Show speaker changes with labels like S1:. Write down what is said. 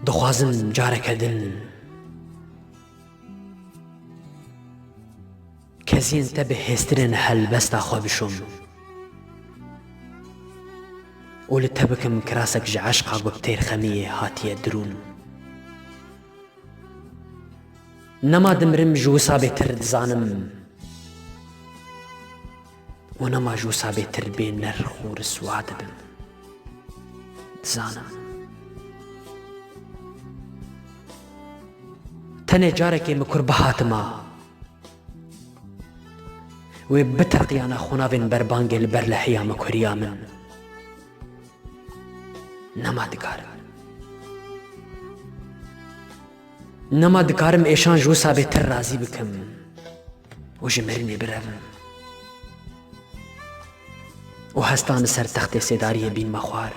S1: دخوازم جارێکە دن کەزیێنتە بەهێزترن هەلبەستا خۆ بشۆم و لە تە بکەم کراسێک ji عەشقا گوپتەیر خەمیێ هاتیە درون نەما دمرم ji wisa bêtir dizanim و نەما ji wisa bêtir bê nerx û riswa dibim dizanim tenê carekê min kur bihatima wê biteqiyana xunavên berbangê li ber lehiya me kuriya min نەما dikarim نەما dikarim êşan ji wisa bêtir razî bikim û ji mirinê birevim û hestan li ser textê sêdariyê bînme xwar